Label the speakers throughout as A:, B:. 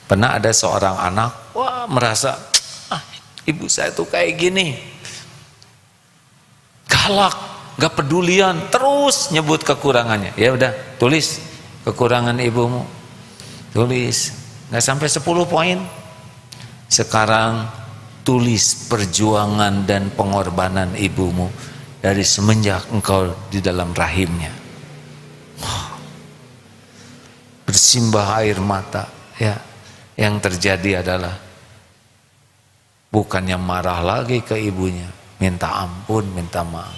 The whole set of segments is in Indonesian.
A: Pernah ada seorang anak, merasa ibu saya tuh kayak gini, galak, gak pedulian, terus nyebut kekurangannya. Ya udah, tulis kekurangan ibumu, tulis, gak sampai 10 poin. Sekarang tulis perjuangan dan pengorbanan ibumu dari semenjak engkau di dalam rahimnya. Bersimbah air mata, ya. Yang terjadi adalah bukannya marah lagi ke ibunya, minta ampun, minta maaf.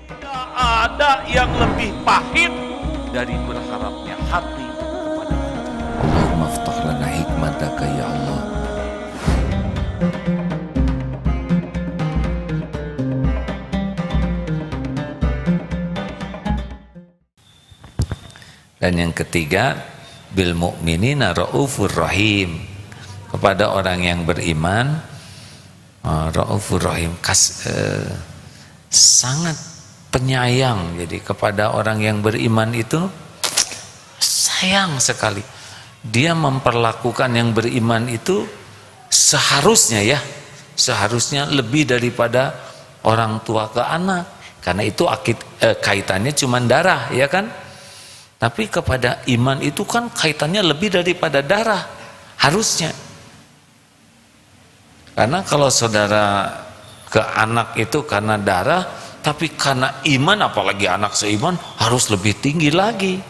B: Tidak ada yang lebih pahit dari berharapnya hati kepada Allah.
C: Allahumma aftah lana hikmataka ya Allah.
A: Dan yang ketiga, bil mu'minina raufur rahim, kepada orang yang beriman raufur rahim, sangat penyayang. Jadi kepada orang yang beriman itu sayang sekali. Dia memperlakukan yang beriman itu seharusnya lebih daripada orang tua ke anak, karena itu kaitannya cuma darah, ya kan? Tapi kepada iman itu kan kaitannya lebih daripada darah, harusnya. Karena kalau saudara ke anak itu karena darah, tapi karena iman, apalagi anak seiman, harus lebih tinggi lagi.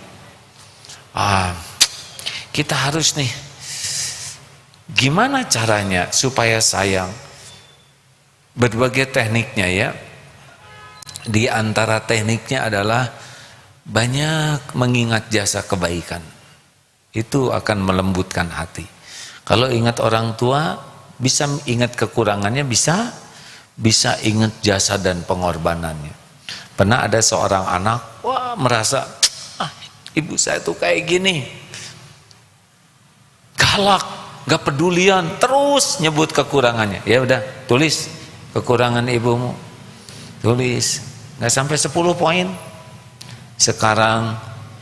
A: Kita harus nih, gimana caranya supaya sayang? Berbagai tekniknya ya. Di antara tekniknya adalah banyak mengingat jasa kebaikan. Itu akan melembutkan hati. Kalau ingat orang tua, bisa ingat kekurangannya, bisa ingat jasa dan pengorbanannya. Pernah ada seorang anak, merasa ibu saya tuh kayak gini, galak, gak pedulian, terus nyebut kekurangannya. Ya udah, tulis kekurangan ibumu, tulis, gak sampai 10 poin. Sekarang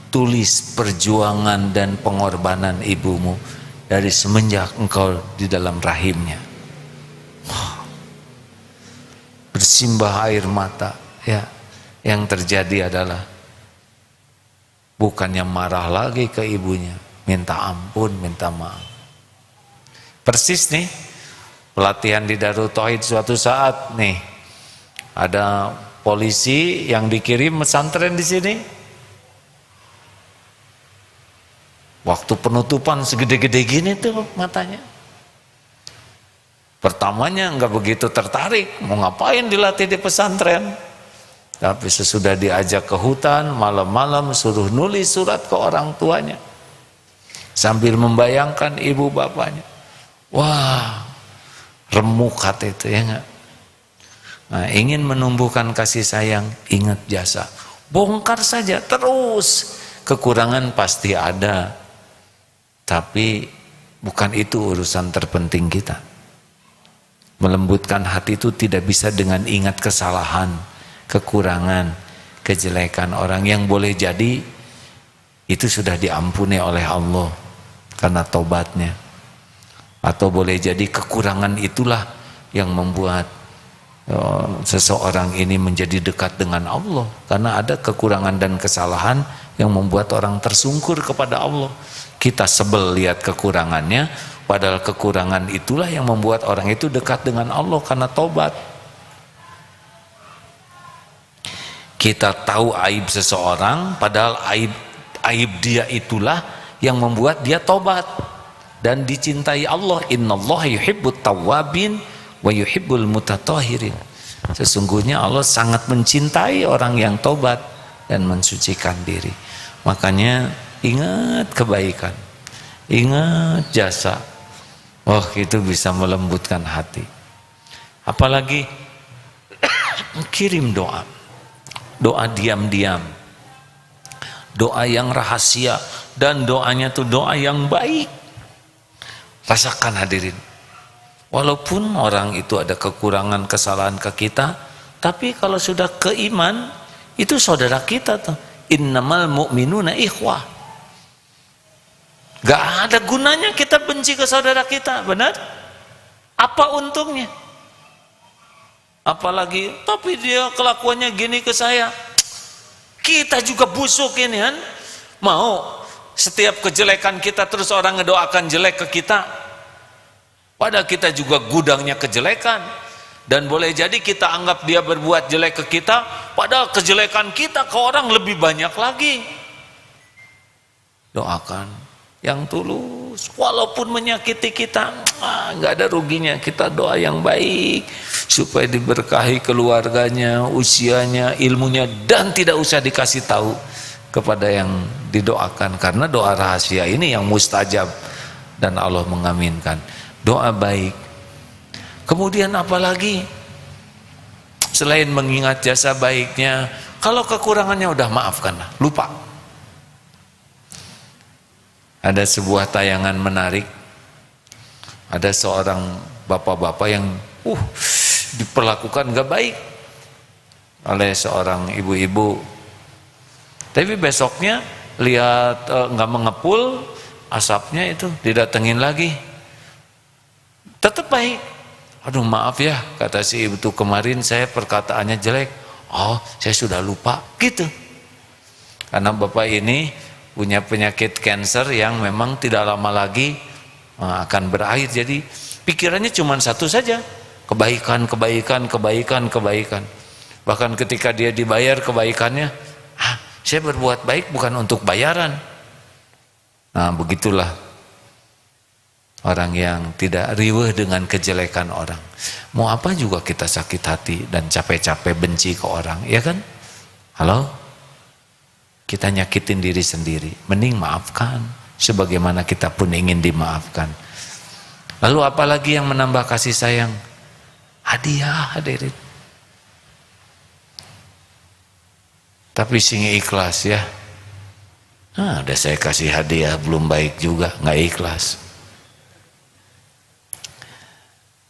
A: tulis perjuangan dan pengorbanan ibumu dari semenjak engkau di dalam rahimnya. Bersimbah air mata, ya. Yang terjadi adalah bukannya marah lagi ke ibunya, minta ampun, minta maaf. Persis nih pelatihan di Darut Tauhid, suatu saat nih ada polisi yang dikirim pesantren di sini. Waktu penutupan segede-gede gini tuh matanya. Pertamanya nggak begitu tertarik, mau ngapain dilatih di pesantren. Tapi sesudah diajak ke hutan, malam-malam suruh nulis surat ke orang tuanya, sambil membayangkan ibu bapaknya. Wah, remuk hati itu, ya nggak? Nah, ingin menumbuhkan kasih sayang, ingat jasa. Bongkar saja terus. Kekurangan pasti ada, tapi bukan itu urusan terpenting kita. Melembutkan hati itu tidak bisa dengan ingat kesalahan, kekurangan, kejelekan orang yang boleh jadi itu sudah diampuni oleh Allah karena taubatnya. Atau boleh jadi kekurangan itulah yang membuat seseorang ini menjadi dekat dengan Allah, karena ada kekurangan dan kesalahan yang membuat orang tersungkur kepada Allah. Kita sebel lihat kekurangannya, padahal kekurangan itulah yang membuat orang itu dekat dengan Allah karena taubat. Kita tahu aib seseorang, padahal aib dia itulah yang membuat dia taubat dan dicintai Allah. Innallaha yuhibbut tawwabin wa yuhibbul mutatahhirin. Sesungguhnya Allah sangat mencintai orang yang taubat dan mensucikan diri. Makanya ingat kebaikan, ingat jasa. Oh, itu bisa melembutkan hati. Apalagi kirim doa, doa diam-diam, doa yang rahasia, dan doanya tuh doa yang baik. Rasakan hadirin, walaupun orang itu ada kekurangan, kesalahan ke kita, tapi kalau sudah ke iman, itu saudara kita tuh. Innamal mu'minuna ikhwah. Gak ada gunanya kita benci ke saudara kita, benar? Apa untungnya? Apalagi, tapi dia kelakuannya gini ke saya. Kita juga busuk ini kan. Mau setiap kejelekan kita terus orang ngedoakan jelek ke kita. Padahal kita juga gudangnya kejelekan. Dan boleh jadi kita anggap dia berbuat jelek ke kita, padahal kejelekan kita ke orang lebih banyak lagi. Doakan yang tulus, walaupun menyakiti kita, nggak ada ruginya. Kita doa yang baik supaya diberkahi keluarganya, usianya, ilmunya, dan tidak usah dikasih tahu kepada yang didoakan, karena doa rahasia ini yang mustajab dan Allah mengaminkan. Doa baik. Kemudian apalagi selain mengingat jasa baiknya, kalau kekurangannya udah maafkanlah, lupa. Ada sebuah tayangan menarik, ada seorang bapak-bapak yang diperlakukan gak baik oleh seorang ibu-ibu, tapi besoknya lihat gak mengepul, asapnya itu didatengin lagi, tetap baik. Aduh maaf ya, kata si ibu itu, kemarin saya perkataannya jelek. Oh, saya sudah lupa, gitu. Karena bapak ini punya penyakit kanker yang memang tidak lama lagi akan berakhir. Jadi pikirannya cuma satu saja, kebaikan, kebaikan, kebaikan, kebaikan. Bahkan ketika dia dibayar kebaikannya, saya berbuat baik bukan untuk bayaran. Nah begitulah orang yang tidak riweh dengan kejelekan orang. Mau apa juga kita sakit hati dan capek-capek benci ke orang, ya kan? Halo? Kita nyakitin diri sendiri, mending maafkan sebagaimana kita pun ingin dimaafkan. Lalu apalagi yang menambah kasih sayang? Hadiah, hadirin. Tapi sing ikhlas ya. Udah saya kasih hadiah belum baik juga, nggak ikhlas.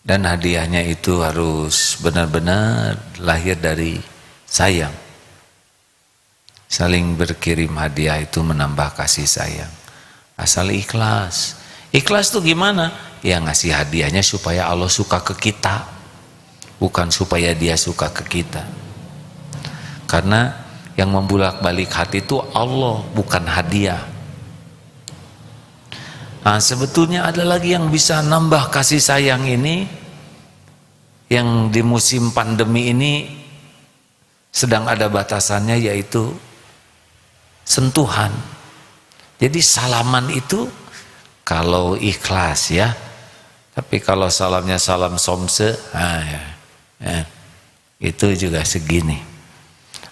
A: Dan hadiahnya itu harus benar-benar lahir dari sayang. Saling berkirim hadiah itu menambah kasih sayang. Asal ikhlas. Ikhlas tuh gimana? Ya ngasih hadiahnya supaya Allah suka ke kita, bukan supaya dia suka ke kita. Karena yang membulak-balik hati itu Allah, bukan hadiah. Nah sebetulnya ada lagi yang bisa nambah kasih sayang ini, yang di musim pandemi ini sedang ada batasannya, yaitu sentuhan. Jadi salaman itu kalau ikhlas ya, tapi kalau salamnya salam somse, itu juga segini.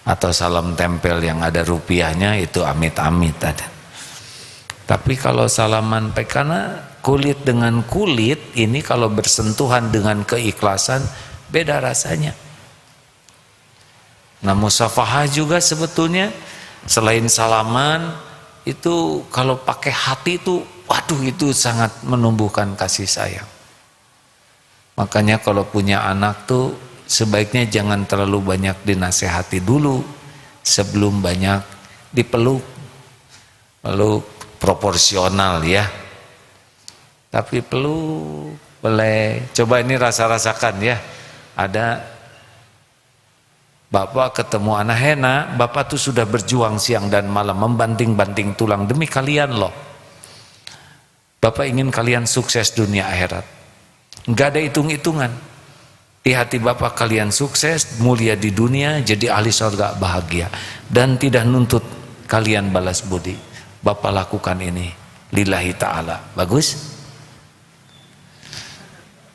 A: Atau salam tempel yang ada rupiahnya, itu amit-amit ada. Tapi kalau salaman karena kulit dengan kulit ini kalau bersentuhan dengan keikhlasan beda rasanya. Nah musafahah juga sebetulnya selain salaman itu kalau pakai hati itu, waduh itu sangat menumbuhkan kasih sayang. Makanya kalau punya anak tuh sebaiknya jangan terlalu banyak dinasehati dulu sebelum banyak dipeluk. Peluk proporsional ya. Tapi peluk boleh. Coba ini rasa-rasakan ya. Ada bapak ketemu anak Hena, bapak tuh sudah berjuang siang dan malam membanting-banting tulang demi kalian loh. Bapak ingin kalian sukses dunia akhirat. Enggak ada hitung-hitungan. Di hati bapak kalian sukses, mulia di dunia, jadi ahli surga bahagia, dan tidak nuntut kalian balas budi. Bapak lakukan ini lillahi ta'ala. Bagus?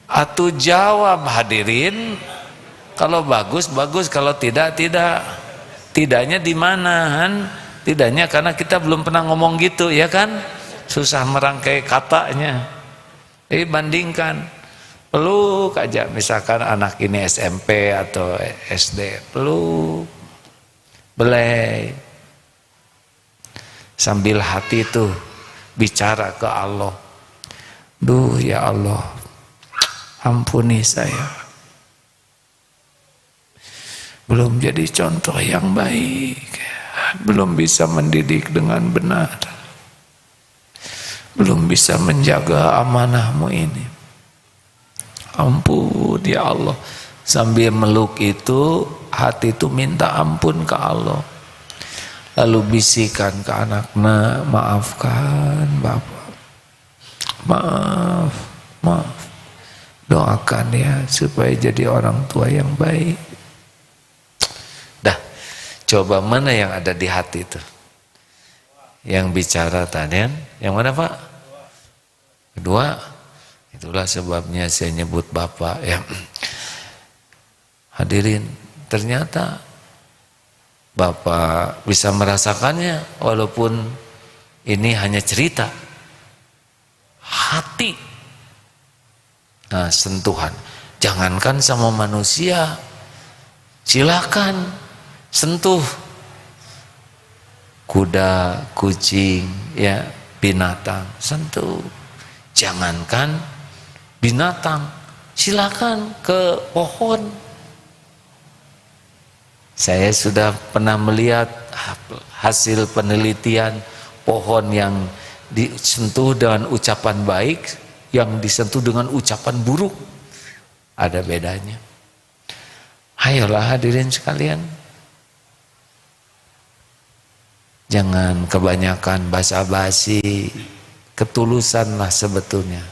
A: Atau jawab hadirin. Kalau bagus, bagus. Kalau tidak, tidak. Tidaknya di mana kan? Tidaknya karena kita belum pernah ngomong gitu, ya kan? Susah merangkai katanya. Bandingkan. Peluk aja. Misalkan anak ini SMP atau SD. Peluk. Belai. Sambil hati itu bicara ke Allah. Duh ya Allah, ampuni saya. Belum jadi contoh yang baik, belum bisa mendidik dengan benar. belum bisa menjaga amanahmu ini. Ampun ya Allah. Sambil meluk itu, hati itu minta ampun ke Allah. Lalu bisikan ke anaknya, maafkan Bapak, maaf. Doakan ya supaya jadi orang tua yang baik. Dah, coba mana yang ada di hati itu? Yang bicara tadi, yang mana Pak? Kedua. Itulah sebabnya saya nyebut Bapak ya. Hadirin, ternyata Bapak bisa merasakannya walaupun ini hanya cerita. Hati, nah, sentuhan. Jangankan sama manusia, silakan sentuh kuda, kucing, ya binatang, sentuh. Jangankan binatang, silakan ke pohon. Saya sudah pernah melihat hasil penelitian pohon yang disentuh dengan ucapan baik, yang disentuh dengan ucapan buruk. Ada bedanya. Ayolah hadirin sekalian. Jangan kebanyakan basa-basi. Ketulusanlah sebetulnya.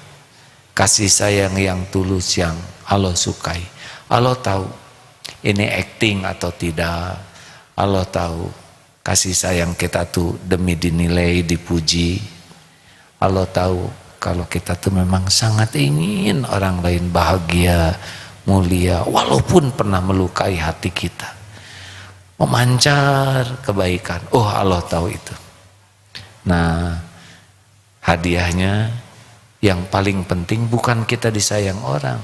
A: Kasih sayang yang tulus yang Allah sukai. Allah tahu ini acting atau tidak. Allah tahu kasih sayang kita tuh demi dinilai, dipuji. Allah tahu kalau kita tuh memang sangat ingin orang lain bahagia, mulia, walaupun pernah melukai hati kita. Memancar kebaikan. Oh, Allah tahu itu. Nah, hadiahnya yang paling penting bukan kita disayang orang.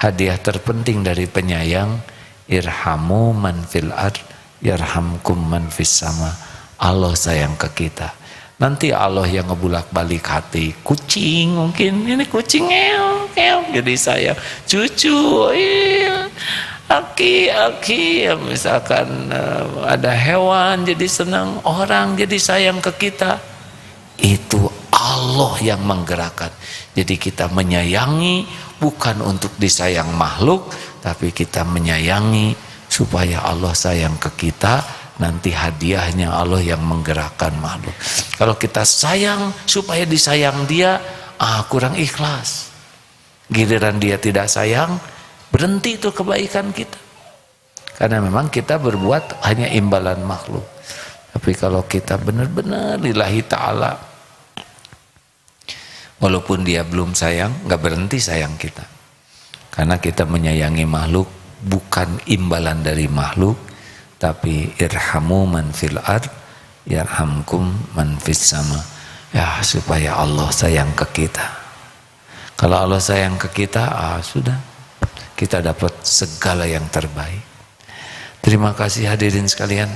A: Hadiah terpenting dari penyayang, irhamu man fil ard yarhamkum man fis sama. Allah sayang ke kita. Nanti Allah yang ngebulak-balik hati. Kucing mungkin, ini kucing jadi sayang. Cucu, aki, misalkan ada hewan jadi senang, orang jadi sayang ke kita. Itu Allah yang menggerakkan. Jadi kita menyayangi bukan untuk disayang makhluk, tapi kita menyayangi supaya Allah sayang ke kita. Nanti hadiahnya Allah yang menggerakkan makhluk. Kalau kita sayang supaya disayang dia, kurang ikhlas. Giliran dia tidak sayang, berhenti itu kebaikan kita. Karena memang kita berbuat hanya imbalan makhluk. Tapi kalau kita benar-benar lillahi ta'ala, walaupun dia belum sayang, nggak berhenti sayang kita. Karena kita menyayangi makhluk bukan imbalan dari makhluk, tapi irhamu man fil ard yarhamkum man fis sama. Ya, supaya Allah sayang ke kita. Kalau Allah sayang ke kita, sudah kita dapat segala yang terbaik. Terima kasih hadirin sekalian.